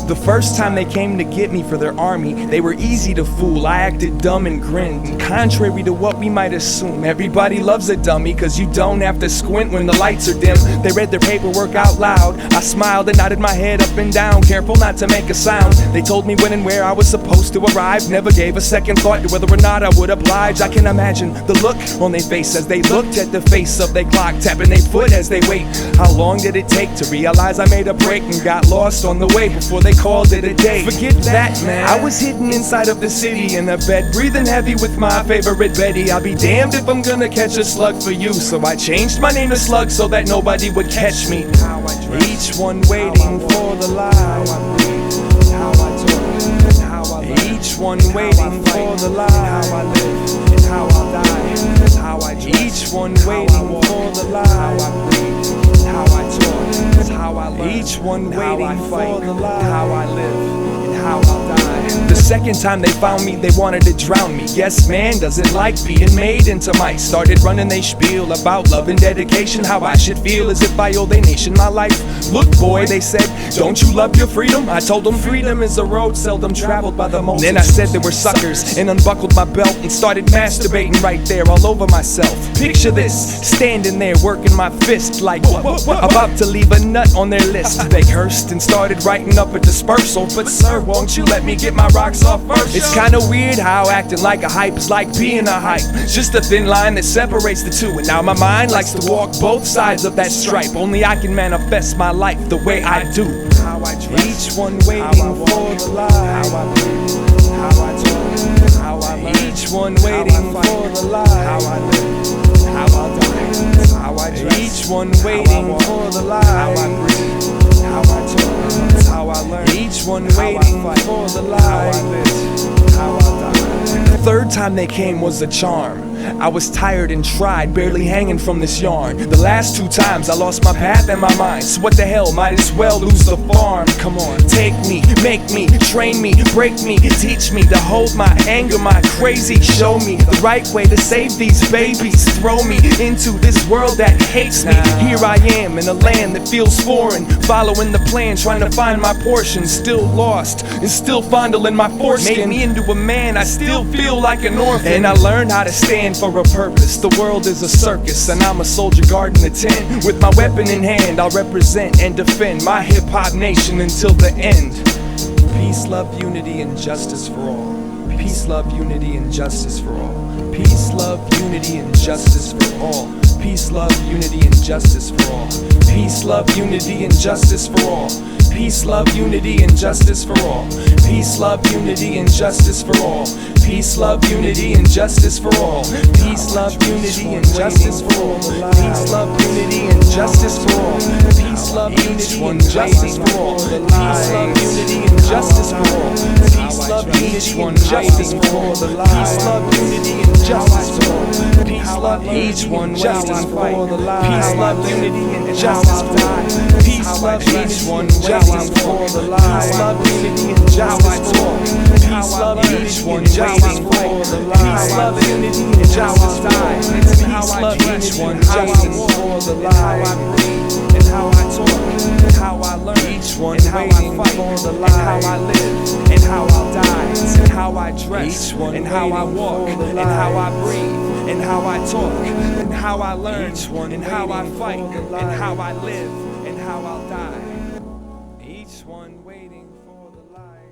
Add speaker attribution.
Speaker 1: The first time they came to get me for their army, they were easy to fool. I acted dumb and grinned, and contrary to what we might assume, everybody loves a dummy, cause you don't have to squint when the lights are dim. They read their paperwork out loud. I smiled and nodded my head up and down, careful not to make a sound. They told me when and where I was supposed to arrive, never gave a second thought to whether or not I would oblige. I can imagine the look on their face as they looked at the face of their clock, tapping their foot as they wait. How long did it take to realize I made a break and got lost on the way before they called it a day? Forget that, man. I was hidden inside of the city in a bed, breathing heavy with my favorite Betty. I'll be damned if I'm gonna catch a slug for you, so I changed my name to Slug so that nobody would catch me. Each one waiting for the light. Each one waiting for the light. Each one waiting for the light. Each one waiting for the light. How I live and how I'll die. The second time they found me, they wanted to drown me. Yes, man doesn't like being made into mice. Started running they spiel about love and dedication, how I should feel as if I owe their nation my life. Look, boy, they said, don't you love your freedom? I told them freedom is a road seldom traveled by the most. Then I said they were suckers and unbuckled my belt and started masturbating right there all over myself. Picture this, standing there working my fist like about to leave a nut on their list. They cursed and started writing up a dispersal, but sir, won't you let me get my rocks off first? It's kinda weird how acting like a hype is like being a hype. Just a thin line that separates the two, and now my mind likes to walk both sides of that stripe. Only I can manifest my life the way I do. Each one waiting for the light. Each one waiting for the light. Each one waiting for the light. Each one waiting for the light. The third time they came was a charm. I was tired and tried, barely hanging from this yarn. The last two times I lost my path and my mind, so what the hell, might as well lose the farm. Come on, take me, make me, train me, break me, teach me to hold my anger, my crazy. Show me the right way to save these babies. Throw me into this world that hates me. Here I am in a land that feels foreign, following the plan, trying to find my portion. Still lost and still fondling my foreskin. Made me into a man, I still feel like an orphan. And I learned how to stand for a purpose. The world is a circus and I'm a soldier guarding the tent. With my weapon in hand, I'll represent and defend my hip-hop nation until the end. Peace, love, unity, and justice for all. Peace, love, unity, and justice for all. Peace, love, unity, and justice for all. Peace, love, unity, and justice for all. Peace, love, unity, and justice for all. Peace, love, unity, and justice for all. Peace, love, unity, and justice for all. Peace, love, unity, and justice for all. Peace, love, unity, and justice for all. Peace, love, unity, and justice for all. Peace, love, unity, and justice for all. Peace, love, unity, and justice for all. Peace, love, unity, and justice for all. Peace, love, unity, and justice for all. Peace, love, each one justice for the light. Peace, love, unity, and justice for all. Peace, love, each one justice for the light. Peace, love, unity, and justice for all. Peace, love, each one justice for the light. Peace, love, unity, and justice for all. Peace, love, each one justice for the light. And how I talk, and how I learn, each one waiting for the light. And how I live, and how I'll die, and how I dress, and how I walk, and how I breathe, and how I talk, and how I learn, and how I fight, and how I live, and how I'll die. Each one waiting for the light.